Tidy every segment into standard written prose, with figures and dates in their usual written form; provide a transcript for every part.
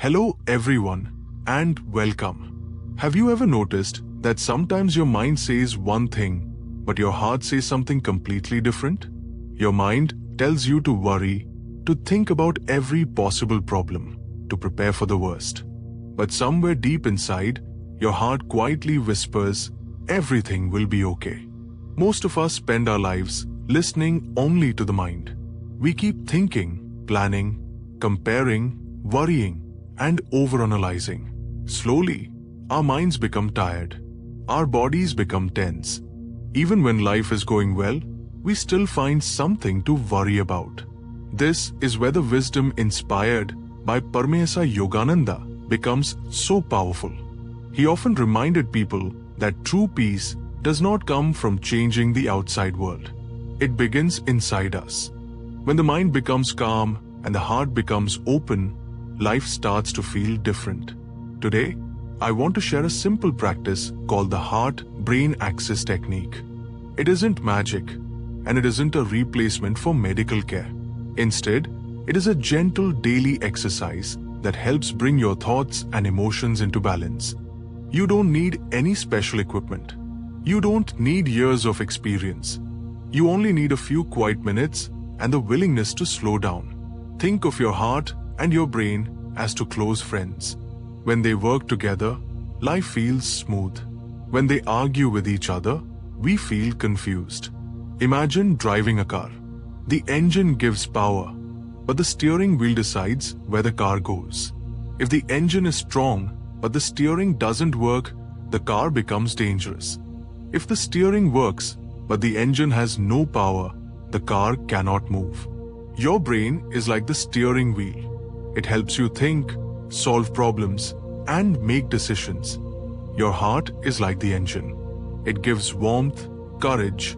Hello everyone and welcome. Have you ever noticed that sometimes your mind says one thing, but your heart says something completely different? Your mind tells you to worry, to think about every possible problem, to prepare for the worst. But somewhere deep inside, your heart quietly whispers, everything will be okay. Most of us spend our lives listening only to the mind. We keep thinking, planning, comparing, worrying, and overanalyzing. Slowly, our minds become tired. Our bodies become tense. Even when life is going well, we still find something to worry about. This is where the wisdom inspired by Paramahansa Yogananda becomes so powerful. He often reminded people that true peace does not come from changing the outside world. It begins inside us. When the mind becomes calm and the heart becomes open, life starts to feel different. Today, I want to share a simple practice called the heart-brain axis technique. It isn't magic, and it isn't a replacement for medical care. Instead, it is a gentle daily exercise that helps bring your thoughts and emotions into balance. You don't need any special equipment. You don't need years of experience. You only need a few quiet minutes and the willingness to slow down. Think of your heart and your brain as two close friends. When they work together, life feels smooth. When they argue with each other, we feel confused. Imagine driving a car. The engine gives power, but the steering wheel decides where the car goes. If the engine is strong, but the steering doesn't work, the car becomes dangerous. If the steering works, but the engine has no power, the car cannot move. Your brain is like the steering wheel. It helps you think, solve problems, and make decisions. Your heart is like the engine. It gives warmth, courage,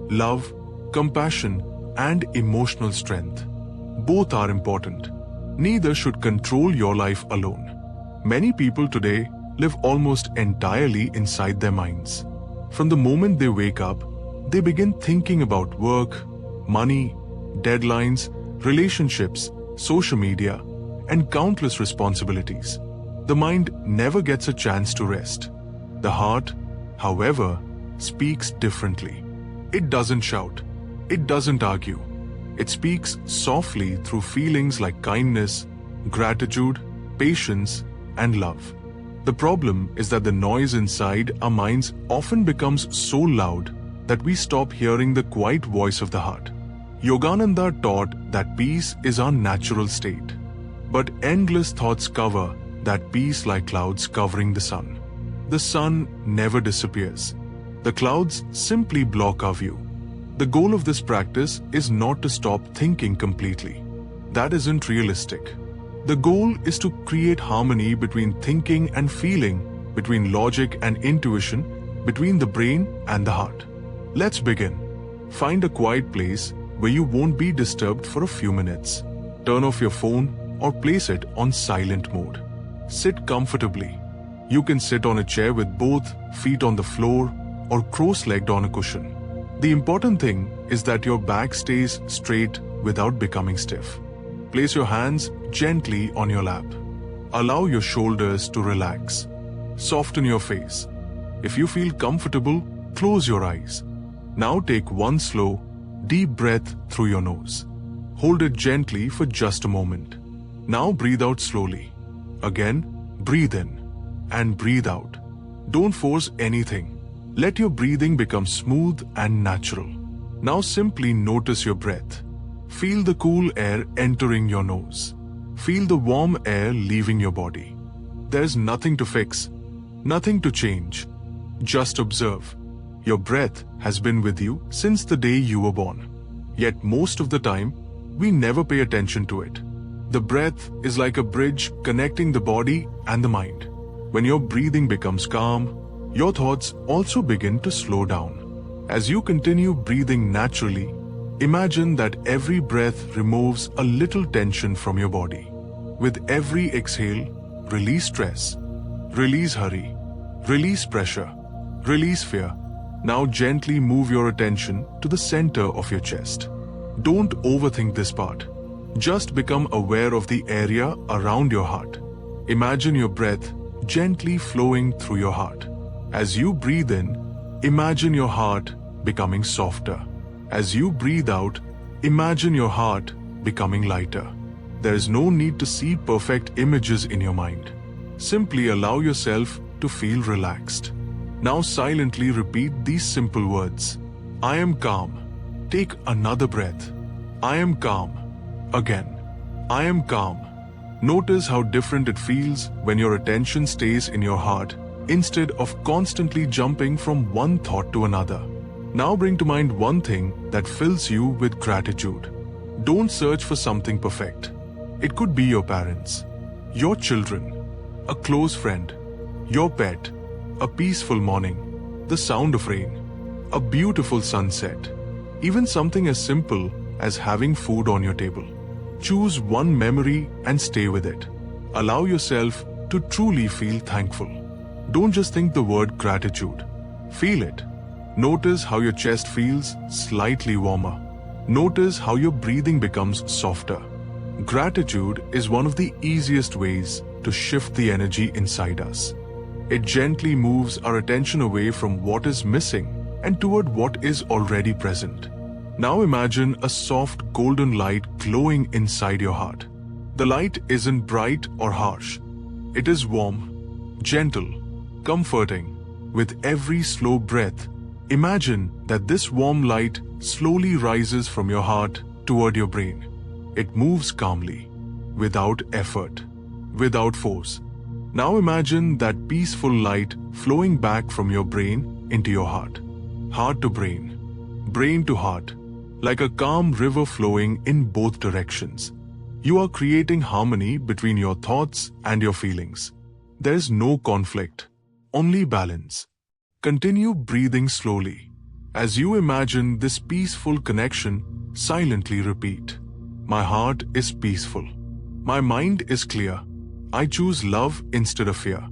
love, compassion, and emotional strength. Both are important. Neither should control your life alone. Many people today live almost entirely inside their minds. From the moment they wake up, they begin thinking about work, money, deadlines, relationships, social media, and countless responsibilities. The mind never gets a chance to rest. The heart, however, speaks differently. It doesn't shout. It doesn't argue. It speaks softly through feelings like kindness, gratitude, patience, and love. The problem is that the noise inside our minds often becomes so loud that we stop hearing the quiet voice of the heart. Yogananda taught that peace is our natural state. But endless thoughts cover that peace like clouds covering the sun. The sun never disappears. The clouds simply block our view. The goal of this practice is not to stop thinking completely. That isn't realistic. The goal is to create harmony between thinking and feeling, between logic and intuition, between the brain and the heart. Let's begin. Find a quiet place where you won't be disturbed for a few minutes. Turn off your phone or place it on silent mode. Sit comfortably. You can sit on a chair with both feet on the floor or cross-legged on a cushion. The important thing is that your back stays straight without becoming stiff. Place your hands gently on your lap. Allow your shoulders to relax. Soften your face. If you feel comfortable, close your eyes. Now take one slow, deep breath through your nose. Hold it gently for just a moment. Now breathe out slowly. Again, breathe in and breathe out. Don't force anything. Let your breathing become smooth and natural. Now simply notice your breath. Feel the cool air entering your nose. Feel the warm air leaving your body. There's nothing to fix, nothing to change. Just observe. Your breath has been with you since the day you were born. Yet most of the time, we never pay attention to it. The breath is like a bridge connecting the body and the mind. When your breathing becomes calm, your thoughts also begin to slow down. As you continue breathing naturally, imagine that every breath removes a little tension from your body. With every exhale, release stress, release hurry, release pressure, release fear. Now gently move your attention to the center of your chest. Don't overthink this part. Just become aware of the area around your heart. Imagine your breath gently flowing through your heart. As you breathe in, imagine your heart becoming softer. As you breathe out, imagine your heart becoming lighter. There is no need to see perfect images in your mind. Simply allow yourself to feel relaxed. Now silently repeat these simple words. I am calm. Take another breath. I am calm. Again. I am calm. Notice how different it feels when your attention stays in your heart instead of constantly jumping from one thought to another. Now bring to mind one thing that fills you with gratitude. Don't search for something perfect. It could be your parents, your children, a close friend, your pet, a peaceful morning, the sound of rain, a beautiful sunset, even something as simple as having food on your table. Choose one memory and stay with it. Allow yourself to truly feel thankful. Don't just think the word gratitude. Feel it. Notice how your chest feels slightly warmer. Notice how your breathing becomes softer. Gratitude is one of the easiest ways to shift the energy inside us. It gently moves our attention away from what is missing and toward what is already present. Now imagine a soft golden light glowing inside your heart. The light isn't bright or harsh. It is warm, gentle, comforting. With every slow breath, imagine that this warm light slowly rises from your heart toward your brain. It moves calmly, without effort, without force. Now imagine that peaceful light flowing back from your brain into your heart. Heart to brain, brain to heart, like a calm river flowing in both directions. You are creating harmony between your thoughts and your feelings. There is no conflict, only balance. Continue breathing slowly. As you imagine this peaceful connection, silently repeat. My heart is peaceful. My mind is clear. I choose love instead of fear.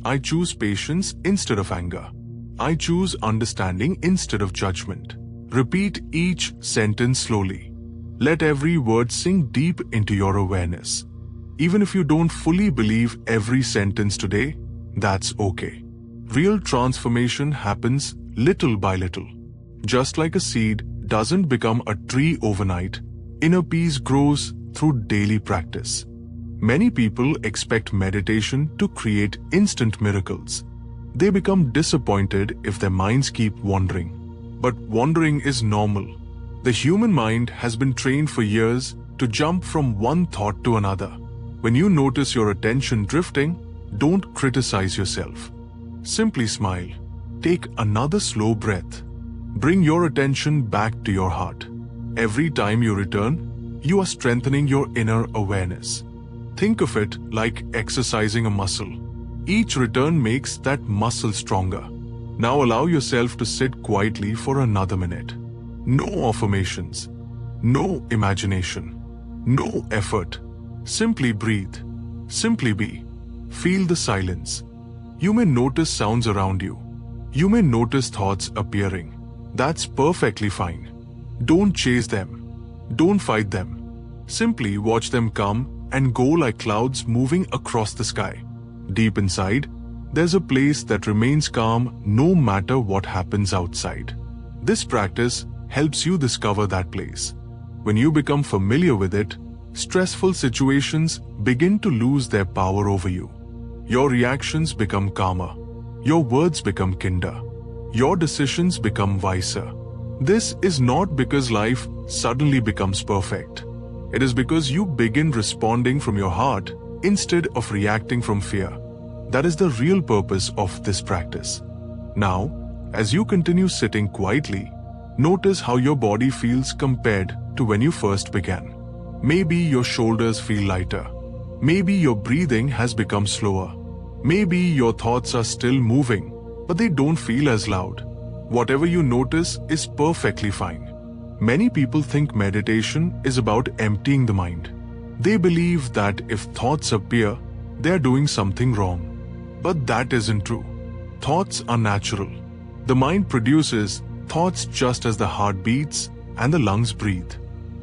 I choose patience instead of anger. I choose understanding instead of judgment. Repeat each sentence slowly. Let every word sink deep into your awareness. Even if you don't fully believe every sentence today, that's okay. Real transformation happens little by little. Just like a seed doesn't become a tree overnight, inner peace grows through daily practice. Many people expect meditation to create instant miracles. They become disappointed if their minds keep wandering. But wandering is normal. The human mind has been trained for years to jump from one thought to another. When you notice your attention drifting, don't criticize yourself. Simply smile. Take another slow breath. Bring your attention back to your heart. Every time you return, you are strengthening your inner awareness. Think of it like exercising a muscle. Each return makes that muscle stronger. Now allow yourself to sit quietly for another minute. No affirmations, no imagination, no effort. Simply breathe. Simply be. Feel the silence. You may notice sounds around you. You may notice thoughts appearing. That's perfectly fine. Don't chase them. Don't fight them. Simply watch them come and go like clouds moving across the sky. Deep inside, there's a place that remains calm no matter what happens outside. This practice helps you discover that place. When you become familiar with it, stressful situations begin to lose their power over you. Your reactions become calmer. Your words become kinder. Your decisions become wiser. This is not because life suddenly becomes perfect. It is because you begin responding from your heart instead of reacting from fear. That is the real purpose of this practice. Now, as you continue sitting quietly, notice how your body feels compared to when you first began. Maybe your shoulders feel lighter. Maybe your breathing has become slower. Maybe your thoughts are still moving, but they don't feel as loud. Whatever you notice is perfectly fine. Many people think meditation is about emptying the mind. They believe that if thoughts appear, they are doing something wrong. But that isn't true. Thoughts are natural. The mind produces thoughts just as the heart beats and the lungs breathe.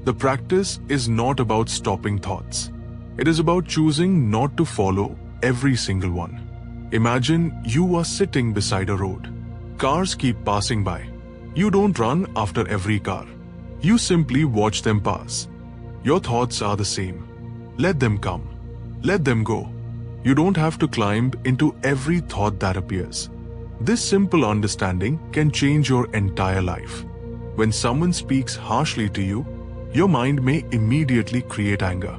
The practice is not about stopping thoughts. It is about choosing not to follow every single one. Imagine you are sitting beside a road. Cars keep passing by. You don't run after every car. You simply watch them pass. Your thoughts are the same. Let them come. Let them go. You don't have to climb into every thought that appears. This simple understanding can change your entire life. When someone speaks harshly to you, your mind may immediately create anger.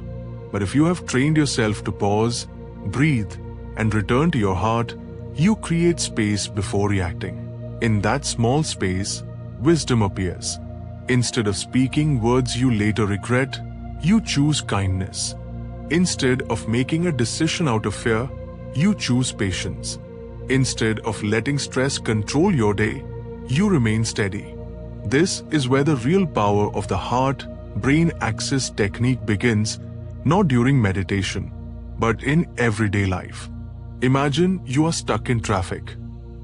But if you have trained yourself to pause, breathe, and return to your heart, you create space before reacting. In that small space, wisdom appears. Instead of speaking words you later regret, you choose kindness. Instead of making a decision out of fear, you choose patience. Instead of letting stress control your day, you remain steady. This is where the real power of the heart-brain axis technique begins, not during meditation, but in everyday life. Imagine you are stuck in traffic.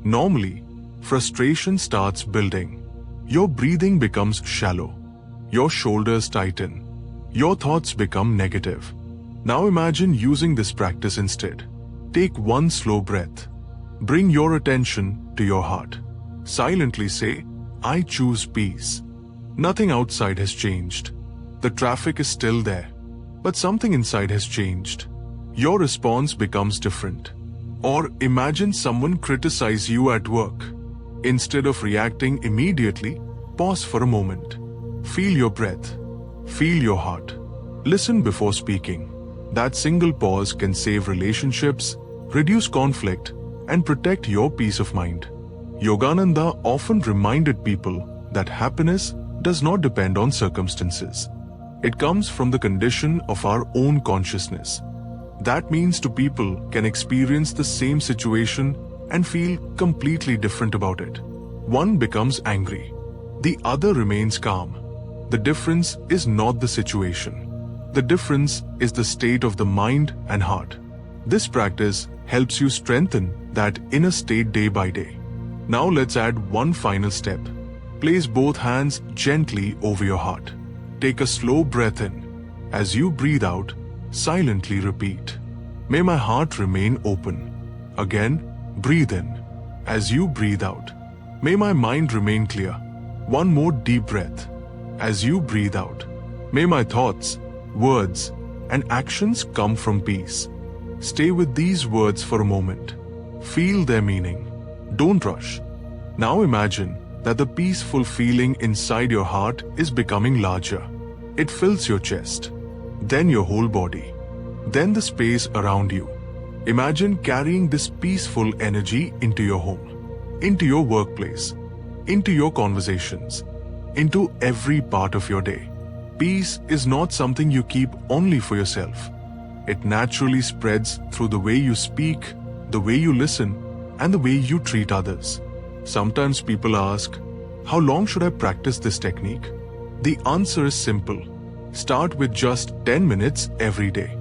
Normally, frustration starts building. Your breathing becomes shallow. Your shoulders tighten. Your thoughts become negative. Now imagine using this practice instead. Take one slow breath. Bring your attention to your heart. Silently say, I choose peace. Nothing outside has changed. The traffic is still there, but something inside has changed. Your response becomes different. Or imagine someone criticize you at work. Instead of reacting immediately, pause for a moment. Feel your breath. Feel your heart. Listen before speaking. That single pause can save relationships, reduce conflict, and protect your peace of mind. Yogananda often reminded people that happiness does not depend on circumstances. It comes from the condition of our own consciousness. That means two people can experience the same situation and feel completely different about it. One becomes angry. The other remains calm. The difference is not the situation. The difference is the state of the mind and heart. This practice helps you strengthen that inner state day by day. Now let's add one final step. Place both hands gently over your heart. Take a slow breath in. As you breathe out, silently repeat, may my heart remain open. Again, breathe in. As you breathe out, may my mind remain clear. One more deep breath. As you breathe out, may my thoughts, words, and actions come from peace. Stay with these words for a moment. Feel their meaning. Don't rush. Now imagine that the peaceful feeling inside your heart is becoming larger. It fills your chest, then your whole body, then the space around you. Imagine carrying this peaceful energy into your home, into your workplace, into your conversations, into every part of your day. Peace is not something you keep only for yourself. It naturally spreads through the way you speak, the way you listen, and the way you treat others. Sometimes people ask, how long should I practice this technique? The answer is simple. Start with just 10 minutes every day.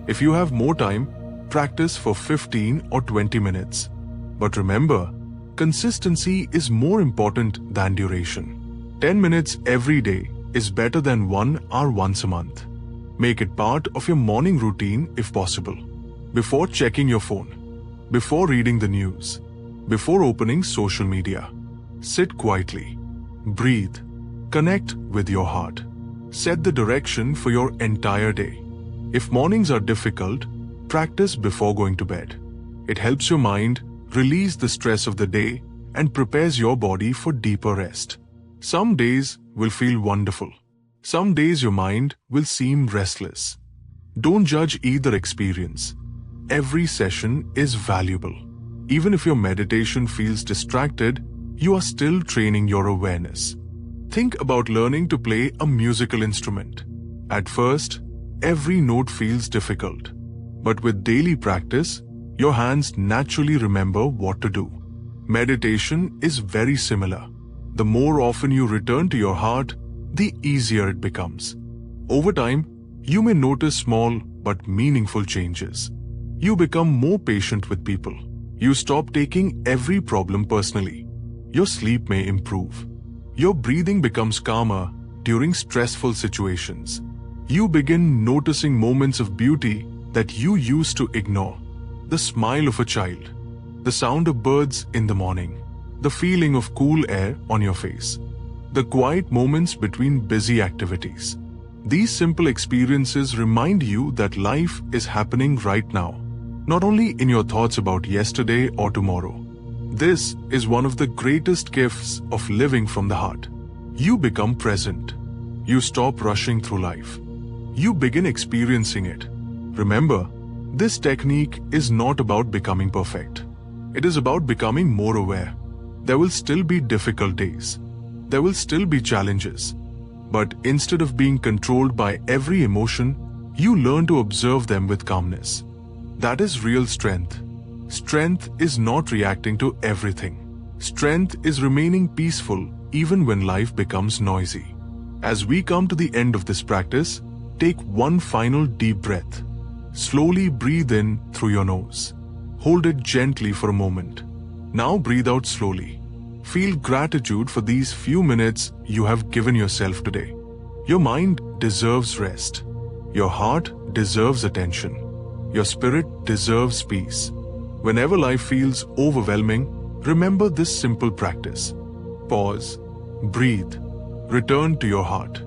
If you have more time, practice for 15 or 20 minutes. But remember, consistency is more important than duration. 10 minutes every day is better than 1 hour once a month. Make it part of your morning routine if possible. Before checking your phone, before reading the news, before opening social media. Sit quietly. Breathe. Connect with your heart. Set the direction for your entire day. If mornings are difficult, practice before going to bed. It helps your mind release the stress of the day and prepares your body for deeper rest. Some days will feel wonderful. Some days your mind will seem restless. Don't judge either experience. Every session is valuable. Even if your meditation feels distracted, you are still training your awareness. Think about learning to play a musical instrument. At first, every note feels difficult. But with daily practice, your hands naturally remember what to do. Meditation is very similar. The more often you return to your heart, the easier it becomes. Over time, you may notice small but meaningful changes. You become more patient with people. You stop taking every problem personally. Your sleep may improve. Your breathing becomes calmer during stressful situations. You begin noticing moments of beauty that you used to ignore. the smile of a child, the sound of birds in the morning, the feeling of cool air on your face, the quiet moments between busy activities. These simple experiences remind you that life is happening right now, not only in your thoughts about yesterday or tomorrow. This is one of the greatest gifts of living from the heart. You become present. You stop rushing through life. You begin experiencing it. Remember, this technique is not about becoming perfect. It is about becoming more aware. There will still be difficult days. There will still be challenges. But instead of being controlled by every emotion, you learn to observe them with calmness. That is real strength. Strength is not reacting to everything. Strength is remaining peaceful even when life becomes noisy. As we come to the end of this practice, take one final deep breath. Slowly breathe in through your nose. Hold it gently for a moment. Now breathe out slowly. Feel gratitude for these few minutes you have given yourself today. Your mind deserves rest. Your heart deserves attention. Your spirit deserves peace. Whenever life feels overwhelming, remember this simple practice. Pause, breathe, return to your heart.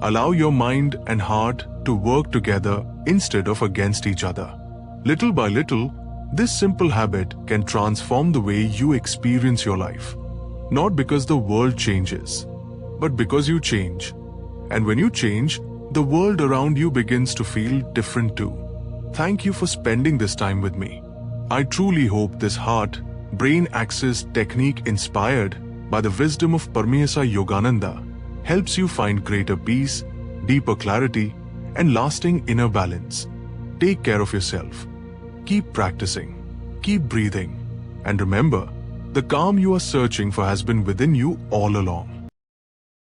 Allow your mind and heart to work together instead of against each other. Little by little, this simple habit can transform the way you experience your life. Not because the world changes, but because you change. And when you change, the world around you begins to feel different too. Thank you for spending this time with me. I truly hope this heart-brain axis technique inspired by the wisdom of Paramahansa Yogananda helps you find greater peace, deeper clarity, and lasting inner balance. Take care of yourself. Keep practicing. Keep breathing. And remember, the calm you are searching for has been within you all along.